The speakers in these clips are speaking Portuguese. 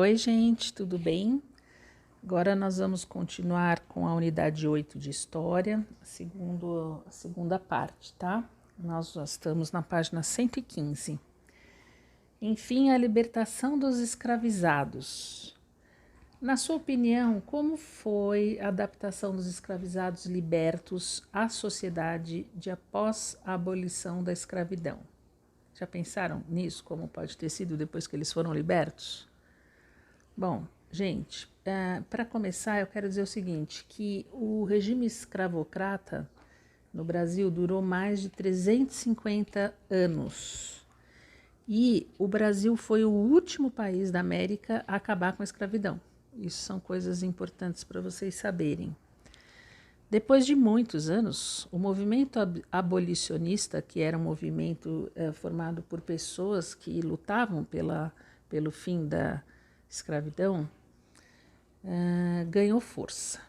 Oi, gente, tudo bem? Agora nós vamos continuar com a unidade 8 de História, a segunda parte, tá? Nós já estamos na página 115. Enfim, a libertação dos escravizados. Na sua opinião, como foi a adaptação dos escravizados libertos à sociedade após a abolição da escravidão? Já pensaram nisso, como pode ter sido depois que eles foram libertos? Bom, gente, para começar eu quero dizer o seguinte, que o regime escravocrata no Brasil durou mais de 350 anos e o Brasil foi o último país da América a acabar com a escravidão. Isso são coisas importantes para vocês saberem. Depois de muitos anos, o movimento abolicionista, que era um movimento formado por pessoas que lutavam pelo fim da escravidão, ganhou força.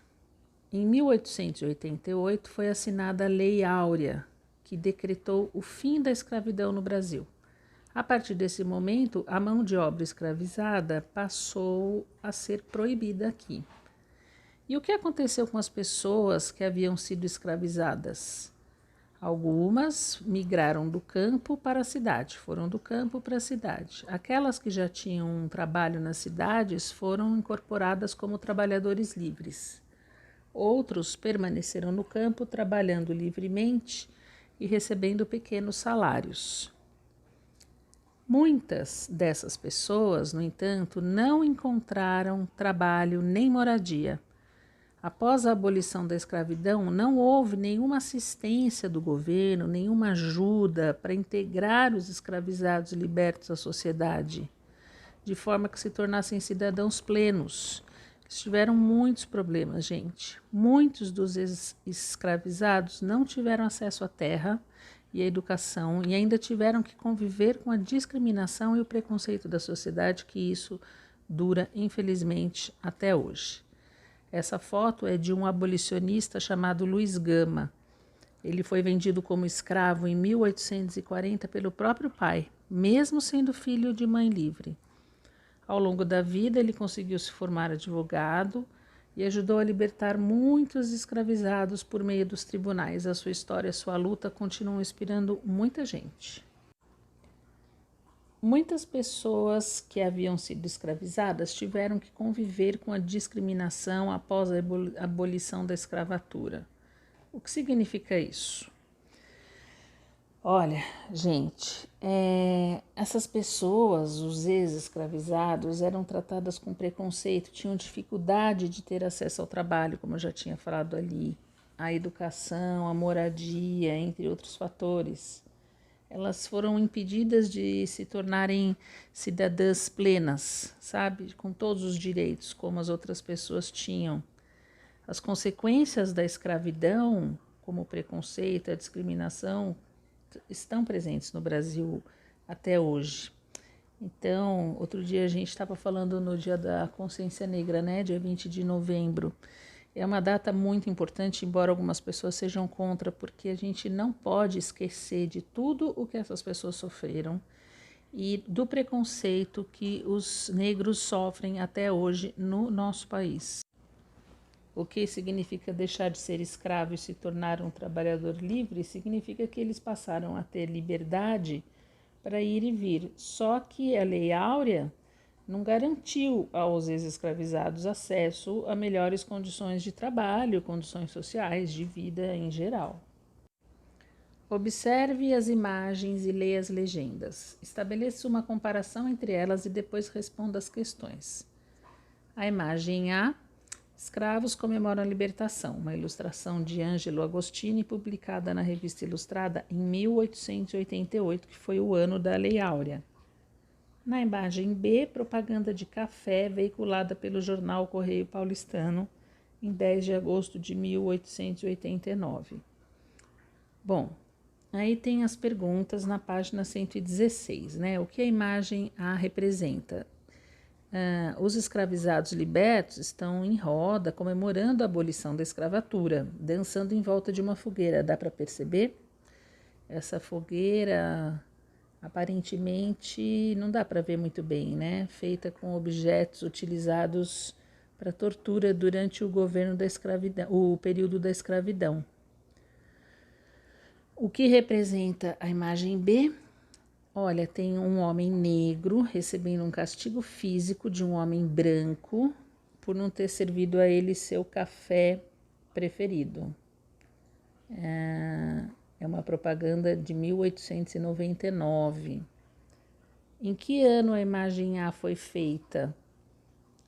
Em 1888 foi assinada a Lei Áurea, que decretou o fim da escravidão no Brasil. A partir desse momento, a mão de obra escravizada passou a ser proibida aqui. E o que aconteceu com as pessoas que haviam sido escravizadas? Algumas migraram do campo para a cidade, foram do campo para a cidade. Aquelas que já tinham um trabalho nas cidades foram incorporadas como trabalhadores livres. Outros permaneceram no campo trabalhando livremente e recebendo pequenos salários. Muitas dessas pessoas, no entanto, não encontraram trabalho nem moradia. Após a abolição da escravidão, não houve nenhuma assistência do governo, nenhuma ajuda para integrar os escravizados libertos à sociedade, de forma que se tornassem cidadãos plenos. Eles tiveram muitos problemas, gente. Muitos dos escravizados não tiveram acesso à terra e à educação e ainda tiveram que conviver com a discriminação e o preconceito da sociedade, que isso dura, infelizmente, até hoje. Essa foto é de um abolicionista chamado Luiz Gama. Ele foi vendido como escravo em 1840 pelo próprio pai, mesmo sendo filho de mãe livre. Ao longo da vida, ele conseguiu se formar advogado e ajudou a libertar muitos escravizados por meio dos tribunais. A sua história e a sua luta continuam inspirando muita gente. Muitas pessoas que haviam sido escravizadas tiveram que conviver com a discriminação após a abolição da escravatura. O que significa isso? Olha, gente, essas pessoas, os ex-escravizados, eram tratadas com preconceito, tinham dificuldade de ter acesso ao trabalho, como eu já tinha falado ali, à educação, à moradia, entre outros fatores. Elas foram impedidas de se tornarem cidadãs plenas, sabe? Com todos os direitos, como as outras pessoas tinham. As consequências da escravidão, como o preconceito, a discriminação, estão presentes no Brasil até hoje. Então, outro dia a gente estava falando no Dia da Consciência Negra, né? Dia 20 de novembro. É uma data muito importante, embora algumas pessoas sejam contra, porque a gente não pode esquecer de tudo o que essas pessoas sofreram e do preconceito que os negros sofrem até hoje no nosso país. O que significa deixar de ser escravo e se tornar um trabalhador livre significa que eles passaram a ter liberdade para ir e vir. Só que a Lei Áurea não garantiu aos ex-escravizados acesso a melhores condições de trabalho, condições sociais, de vida em geral. Observe as imagens e leia as legendas. Estabeleça uma comparação entre elas e depois responda as questões. A imagem A: Escravos comemoram a libertação, uma ilustração de Ângelo Agostini, publicada na Revista Ilustrada em 1888, que foi o ano da Lei Áurea. Na imagem B, propaganda de café veiculada pelo jornal Correio Paulistano em 10 de agosto de 1889. Bom, aí tem as perguntas na página 116, né? O que a imagem A representa? Os escravizados libertos estão em roda comemorando a abolição da escravatura, dançando em volta de uma fogueira. Dá para perceber? Essa fogueira Aparentemente não dá para ver muito bem, né? Feita com objetos utilizados para tortura durante o governo da escravidão, o período da escravidão. O que representa a imagem B? Olha, tem um homem negro recebendo um castigo físico de um homem branco por não ter servido a ele seu café preferido. É uma propaganda de 1899. Em que ano a imagem A foi feita?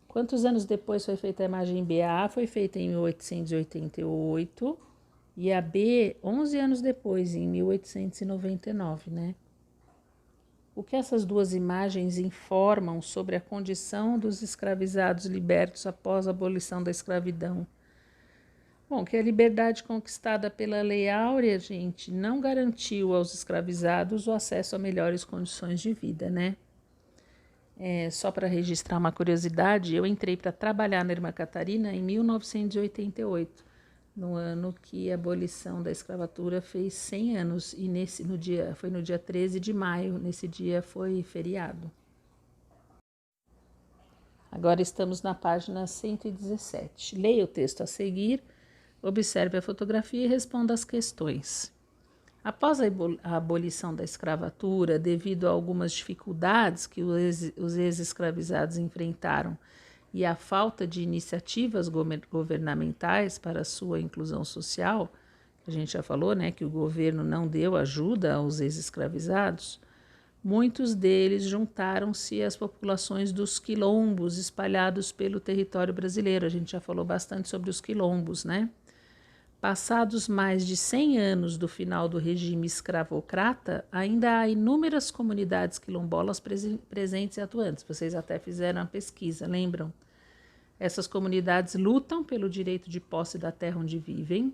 Quantos anos depois foi feita a imagem B? A A foi feita em 1888 e a B 11 anos depois, em 1899, né? O que essas duas imagens informam sobre a condição dos escravizados libertos após a abolição da escravidão? Bom, que a liberdade conquistada pela Lei Áurea, gente, não garantiu aos escravizados o acesso a melhores condições de vida, né? Só para registrar uma curiosidade, eu entrei para trabalhar na Irmã Catarina em 1988, no ano que a abolição da escravatura fez 100 anos, e foi no dia 13 de maio, nesse dia foi feriado. Agora estamos na página 117. Leia o texto a seguir, observe a fotografia e responda as questões. Após a abolição da escravatura, devido a algumas dificuldades que os ex-escravizados enfrentaram e a falta de iniciativas governamentais para sua inclusão social, a gente já falou, né, que o governo não deu ajuda aos ex-escravizados, muitos deles juntaram-se às populações dos quilombos espalhados pelo território brasileiro. A gente já falou bastante sobre os quilombos, né? Passados mais de 100 anos do final do regime escravocrata, ainda há inúmeras comunidades quilombolas presentes e atuantes. Vocês até fizeram a pesquisa, lembram? Essas comunidades lutam pelo direito de posse da terra onde vivem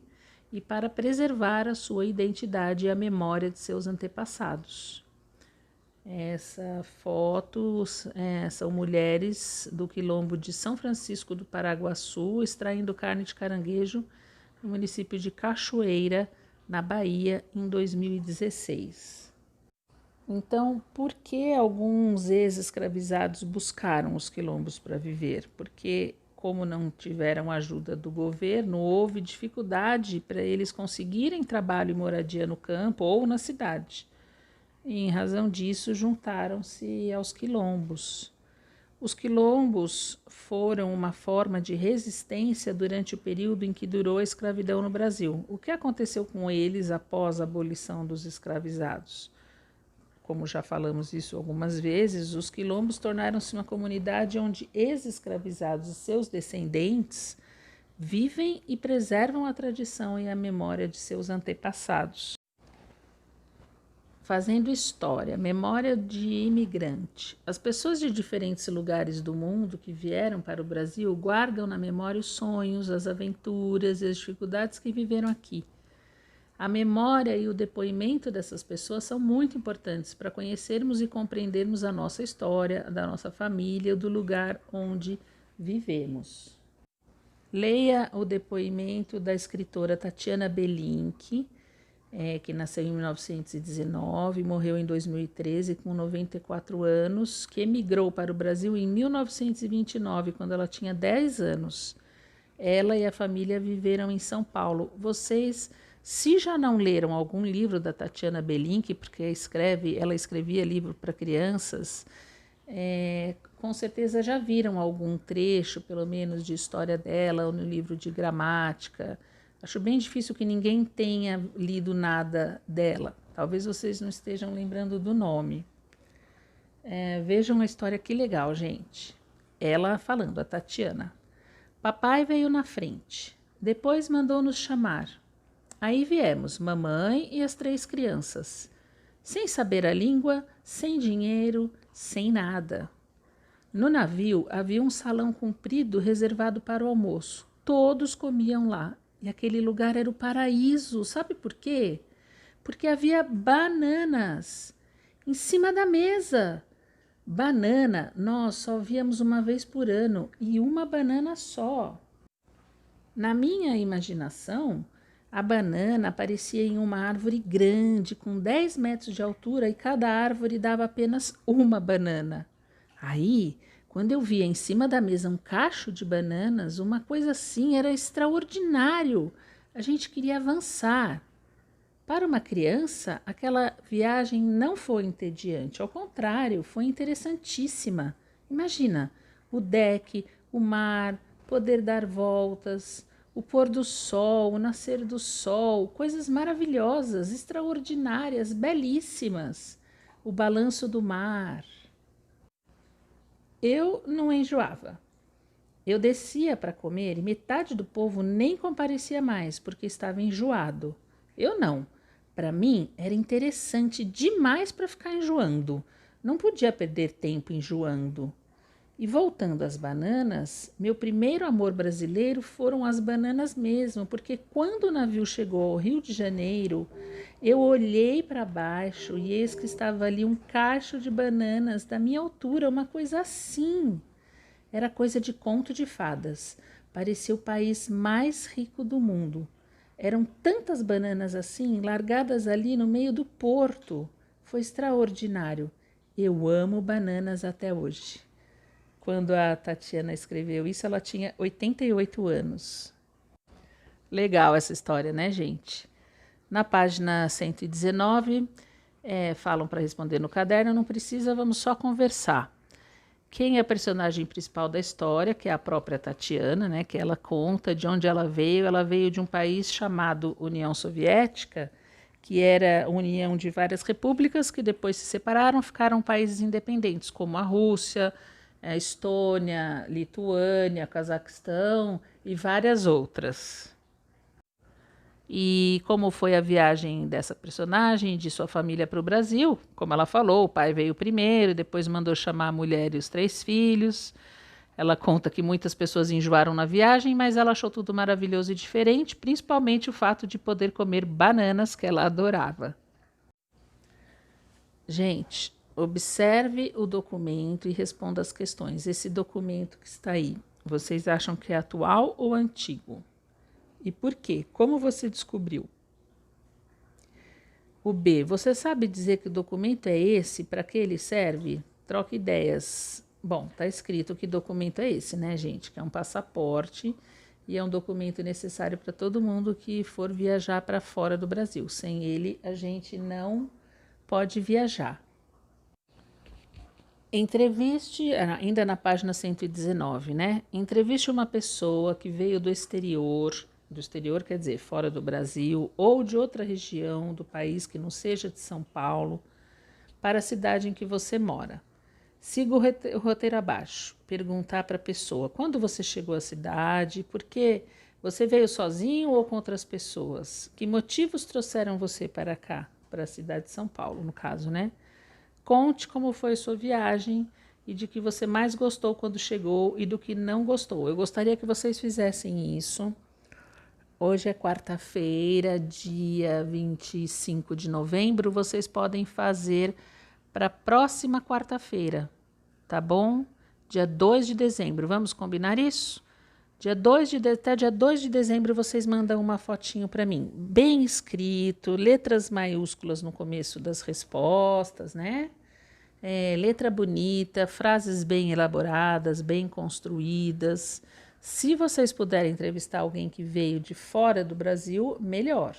e para preservar a sua identidade e a memória de seus antepassados. Essa foto são mulheres do quilombo de São Francisco do Paraguaçu extraindo carne de caranguejo no município de Cachoeira, na Bahia, em 2016. Então, por que alguns ex-escravizados buscaram os quilombos para viver? Porque, como não tiveram ajuda do governo, houve dificuldade para eles conseguirem trabalho e moradia no campo ou na cidade. E, em razão disso, juntaram-se aos quilombos. Os quilombos foram uma forma de resistência durante o período em que durou a escravidão no Brasil. O que aconteceu com eles após a abolição dos escravizados? Como já falamos isso algumas vezes, os quilombos tornaram-se uma comunidade onde ex-escravizados e seus descendentes vivem e preservam a tradição e a memória de seus antepassados. Fazendo história, memória de imigrante. As pessoas de diferentes lugares do mundo que vieram para o Brasil guardam na memória os sonhos, as aventuras e as dificuldades que viveram aqui. A memória e o depoimento dessas pessoas são muito importantes para conhecermos e compreendermos a nossa história, da nossa família, do lugar onde vivemos. Leia o depoimento da escritora Tatiana Belink, que nasceu em 1919 e morreu em 2013 com 94 anos, que emigrou para o Brasil em 1929, quando ela tinha 10 anos. Ela e a família viveram em São Paulo. Vocês, se já não leram algum livro da Tatiana Belink, porque ela escrevia livro para crianças, com certeza já viram algum trecho, pelo menos, de história dela, ou no livro de gramática. Acho bem difícil que ninguém tenha lido nada dela. Talvez vocês não estejam lembrando do nome. Vejam a história, que legal, gente. Ela falando, a Tatiana. Papai veio na frente. Depois mandou nos chamar. Aí viemos, mamãe e as 3 crianças. Sem saber a língua, sem dinheiro, sem nada. No navio havia um salão comprido reservado para o almoço. Todos comiam lá. E aquele lugar era o paraíso. Sabe por quê? Porque havia bananas em cima da mesa. Banana nós só víamos uma vez por ano, e uma banana só. Na minha imaginação, A banana aparecia em uma árvore grande, com 10 metros de altura, e cada árvore dava apenas uma banana. Aí, quando eu via em cima da mesa um cacho de bananas, uma coisa assim era extraordinário. A gente queria avançar. Para uma criança, aquela viagem não foi entediante, ao contrário, foi interessantíssima. Imagina, o deck, o mar, poder dar voltas, o pôr do sol, o nascer do sol, coisas maravilhosas, extraordinárias, belíssimas. O balanço do mar. Eu não enjoava. Eu descia para comer e metade do povo nem comparecia mais porque estava enjoado. Eu não. Para mim era interessante demais para ficar enjoando. Não podia perder tempo enjoando. E voltando às bananas, meu primeiro amor brasileiro foram as bananas mesmo, porque quando o navio chegou ao Rio de Janeiro, eu olhei para baixo e eis que estava ali um cacho de bananas da minha altura, uma coisa assim. Era coisa de conto de fadas. Parecia o país mais rico do mundo. Eram tantas bananas assim, largadas ali no meio do porto. Foi extraordinário. Eu amo bananas até hoje. Quando a Tatiana escreveu isso, ela tinha 88 anos. Legal essa história, né, gente? Na página 119, falam para responder no caderno, não precisa, vamos só conversar. Quem é a personagem principal da história, que é a própria Tatiana, né, que ela conta de onde ela veio de um país chamado União Soviética, que era união de várias repúblicas que depois se separaram, ficaram países independentes, como a Rússia, a Estônia, Lituânia, Cazaquistão e várias outras. E como foi a viagem dessa personagem, de sua família para o Brasil? Como ela falou, o pai veio primeiro, depois mandou chamar a mulher e os 3 filhos. Ela conta que muitas pessoas enjoaram na viagem, mas ela achou tudo maravilhoso e diferente, principalmente o fato de poder comer bananas que ela adorava. Gente, observe o documento e responda as questões. Esse documento que está aí, vocês acham que é atual ou antigo? E por quê? Como você descobriu? O B, você sabe dizer que documento é esse? Para que ele serve? Troca ideias. Bom, tá escrito que documento é esse, né, gente? Que é um passaporte e é um documento necessário para todo mundo que for viajar para fora do Brasil. Sem ele, a gente não pode viajar. Entreviste, ainda na página 119, né? Entreviste uma pessoa que veio do exterior quer dizer fora do Brasil ou de outra região do país que não seja de São Paulo, para a cidade em que você mora. Siga o roteiro abaixo. Perguntar para a pessoa quando você chegou à cidade, por que você veio sozinho ou com outras pessoas? Que motivos trouxeram você para cá, para a cidade de São Paulo, no caso, né? Conte como foi sua viagem e de que você mais gostou quando chegou e do que não gostou. Eu gostaria que vocês fizessem isso. Hoje é quarta-feira, dia 25 de novembro. Vocês podem fazer para a próxima quarta-feira, tá bom? Dia 2 de dezembro. Vamos combinar isso? Até dia 2 de dezembro vocês mandam uma fotinho para mim, bem escrito, letras maiúsculas no começo das respostas, né? Letra bonita, frases bem elaboradas, bem construídas. Se vocês puderem entrevistar alguém que veio de fora do Brasil, melhor.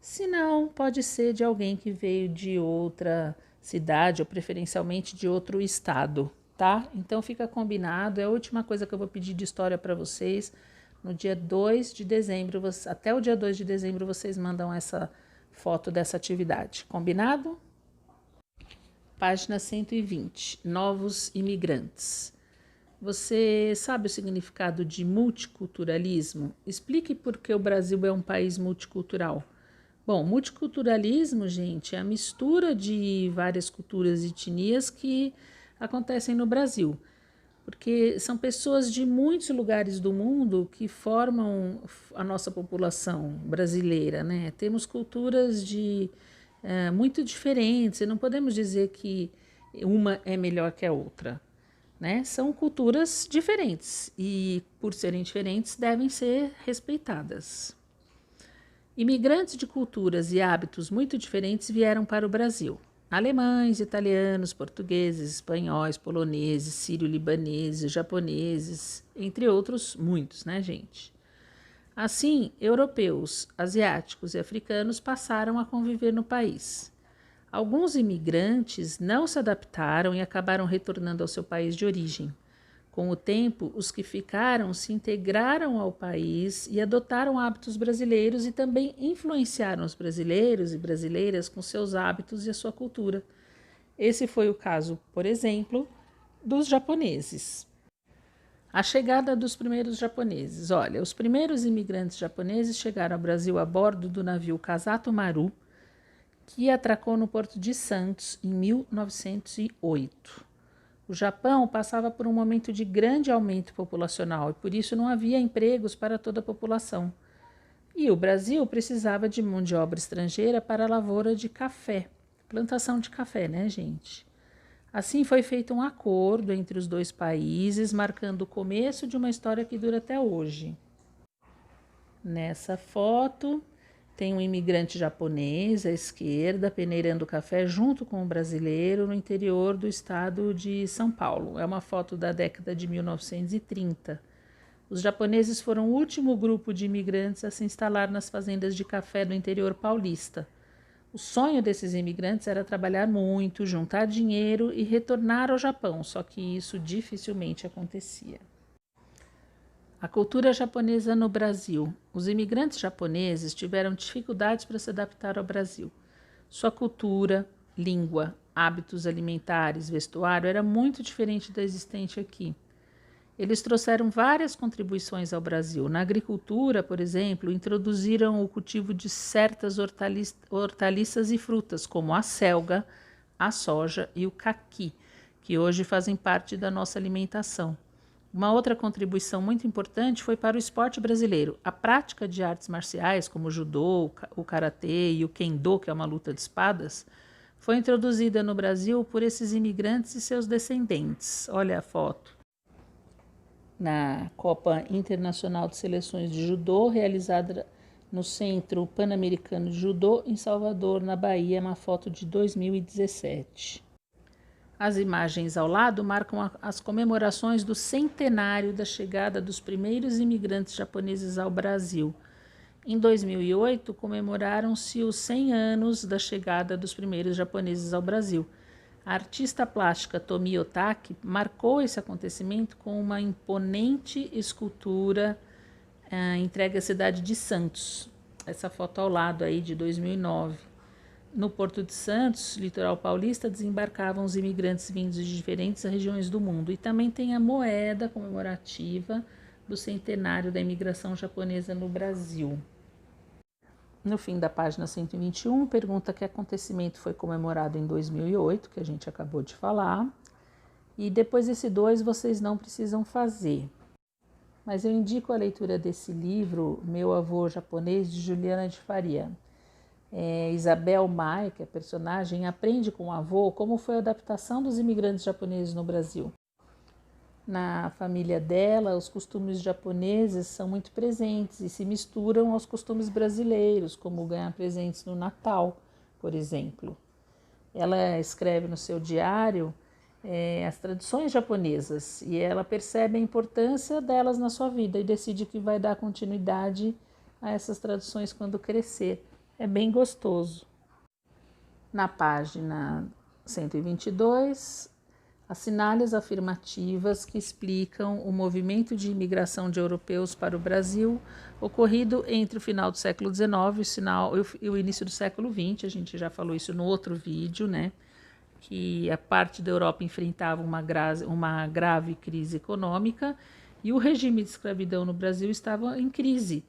Se não, pode ser de alguém que veio de outra cidade ou preferencialmente de outro estado, tá? Então fica combinado, é a última coisa que eu vou pedir de história para vocês. No dia 2 de dezembro, até o dia 2 de dezembro, vocês mandam essa foto dessa atividade. Combinado? Página 120. Novos imigrantes. Você sabe o significado de multiculturalismo? Explique por que o Brasil é um país multicultural. Bom, multiculturalismo, gente, é a mistura de várias culturas e etnias que acontecem no Brasil, porque são pessoas de muitos lugares do mundo que formam a nossa população brasileira, né? Temos culturas muito diferentes, e não podemos dizer que uma é melhor que a outra, né? São culturas diferentes e, por serem diferentes, devem ser respeitadas. Imigrantes de culturas e hábitos muito diferentes vieram para o Brasil. Alemães, italianos, portugueses, espanhóis, poloneses, sírio-libaneses, japoneses, entre outros muitos, né, gente? Assim, europeus, asiáticos e africanos passaram a conviver no país. Alguns imigrantes não se adaptaram e acabaram retornando ao seu país de origem. Com o tempo, os que ficaram se integraram ao país e adotaram hábitos brasileiros e também influenciaram os brasileiros e brasileiras com seus hábitos e a sua cultura. Esse foi o caso, por exemplo, dos japoneses. A chegada dos primeiros japoneses. Olha, os primeiros imigrantes japoneses chegaram ao Brasil a bordo do navio Kasato Maru, que atracou no Porto de Santos em 1908. O Japão passava por um momento de grande aumento populacional e por isso não havia empregos para toda a população. E o Brasil precisava de mão de obra estrangeira para a lavoura de café, plantação de café, né, gente? Assim foi feito um acordo entre os dois países, marcando o começo de uma história que dura até hoje. Nessa foto tem um imigrante japonês à esquerda peneirando café junto com um brasileiro no interior do estado de São Paulo. É uma foto da década de 1930. Os japoneses foram o último grupo de imigrantes a se instalar nas fazendas de café do interior paulista. O sonho desses imigrantes era trabalhar muito, juntar dinheiro e retornar ao Japão, só que isso dificilmente acontecia. A cultura japonesa no Brasil. Os imigrantes japoneses tiveram dificuldades para se adaptar ao Brasil. Sua cultura, língua, hábitos alimentares, vestuário era muito diferente da existente aqui. Eles trouxeram várias contribuições ao Brasil. Na agricultura, por exemplo, introduziram o cultivo de certas hortaliças e frutas, como a selga, a soja e o caqui, que hoje fazem parte da nossa alimentação. Uma outra contribuição muito importante foi para o esporte brasileiro. A prática de artes marciais, como o judô, o karatê e o kendo, que é uma luta de espadas, foi introduzida no Brasil por esses imigrantes e seus descendentes. Olha a foto. Na Copa Internacional de Seleções de Judô, realizada no Centro Pan-Americano de Judô, em Salvador, na Bahia, uma foto de 2017. As imagens ao lado marcam as comemorações do centenário da chegada dos primeiros imigrantes japoneses ao Brasil. Em 2008, comemoraram-se os 100 anos da chegada dos primeiros japoneses ao Brasil. A artista plástica Tomi Otaki marcou esse acontecimento com uma imponente escultura entregue à cidade de Santos. Essa foto ao lado aí de 2009. No Porto de Santos, litoral paulista, desembarcavam os imigrantes vindos de diferentes regiões do mundo. E também tem a moeda comemorativa do centenário da imigração japonesa no Brasil. No fim da página 121, pergunta que acontecimento foi comemorado em 2008, que a gente acabou de falar. E depois desse 2 vocês não precisam fazer. Mas eu indico a leitura desse livro, Meu Avô Japonês, de Juliana de Faria. Isabel Mai, que é a personagem, aprende com o avô como foi a adaptação dos imigrantes japoneses no Brasil. Na família dela, os costumes japoneses são muito presentes e se misturam aos costumes brasileiros, como ganhar presentes no Natal, por exemplo. Ela escreve no seu diário as tradições japonesas e ela percebe a importância delas na sua vida e decide que vai dar continuidade a essas tradições quando crescer. É bem gostoso. Na página 122, assinale as afirmativas que explicam o movimento de imigração de europeus para o Brasil ocorrido entre o final do século XIX e o início do século XX. A gente já falou isso no outro vídeo, né? Que a parte da Europa enfrentava uma grave crise econômica e o regime de escravidão no Brasil estava em crise.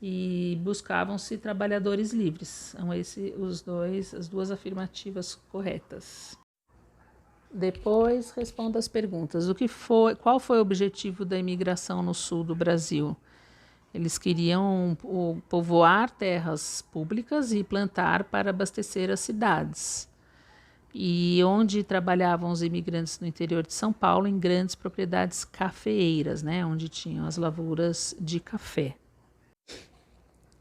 E buscavam-se trabalhadores livres. São as duas afirmativas corretas. Depois, responda as perguntas. Qual foi o objetivo da imigração no sul do Brasil? Eles queriam povoar terras públicas e plantar para abastecer as cidades. E onde trabalhavam os imigrantes no interior de São Paulo, em grandes propriedades cafeeiras, né? Onde tinham as lavouras de café.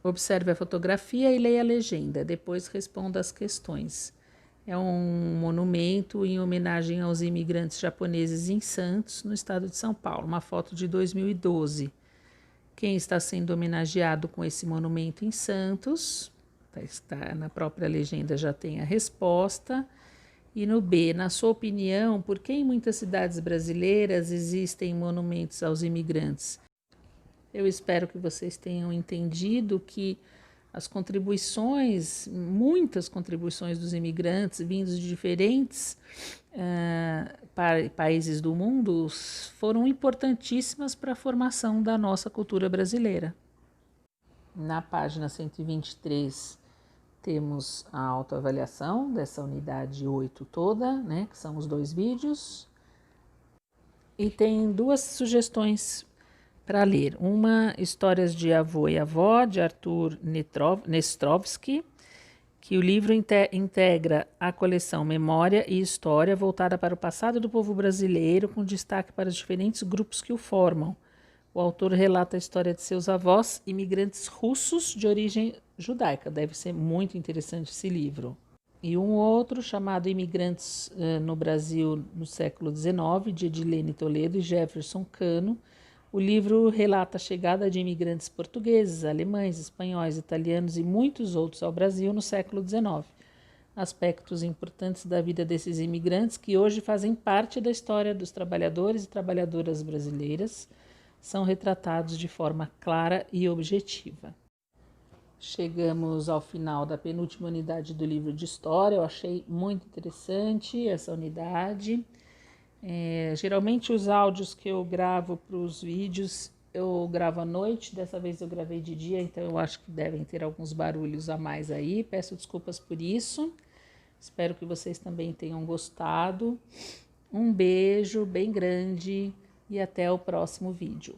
Observe a fotografia e leia a legenda, depois responda as questões. É um monumento em homenagem aos imigrantes japoneses em Santos, no estado de São Paulo, uma foto de 2012. Quem está sendo homenageado com esse monumento em Santos, está na própria legenda, já tem a resposta. E no B, na sua opinião, por que em muitas cidades brasileiras existem monumentos aos imigrantes? Eu espero que vocês tenham entendido que as contribuições, muitas contribuições dos imigrantes vindos de diferentes países do mundo foram importantíssimas para a formação da nossa cultura brasileira. Na página 123 temos a autoavaliação dessa unidade 8 toda, né, que são os 2 vídeos. E tem 2 sugestões para ler. Uma, Histórias de Avô e Avó, de Arthur Nestrovsky, que o livro integra a coleção Memória e História, voltada para o passado do povo brasileiro, com destaque para os diferentes grupos que o formam. O autor relata a história de seus avós, imigrantes russos de origem judaica. Deve ser muito interessante esse livro. E um outro, chamado Imigrantes no Brasil no século XIX, de Edilene Toledo e Jefferson Cano. O livro relata a chegada de imigrantes portugueses, alemães, espanhóis, italianos e muitos outros ao Brasil no século XIX. Aspectos importantes da vida desses imigrantes que hoje fazem parte da história dos trabalhadores e trabalhadoras brasileiras são retratados de forma clara e objetiva. Chegamos ao final da penúltima unidade do livro de história. Eu achei muito interessante essa unidade. Geralmente os áudios que eu gravo para os vídeos eu gravo à noite, dessa vez eu gravei de dia, então eu acho que devem ter alguns barulhos a mais aí, peço desculpas por isso. Espero que vocês também tenham gostado. Um beijo bem grande e até o próximo vídeo.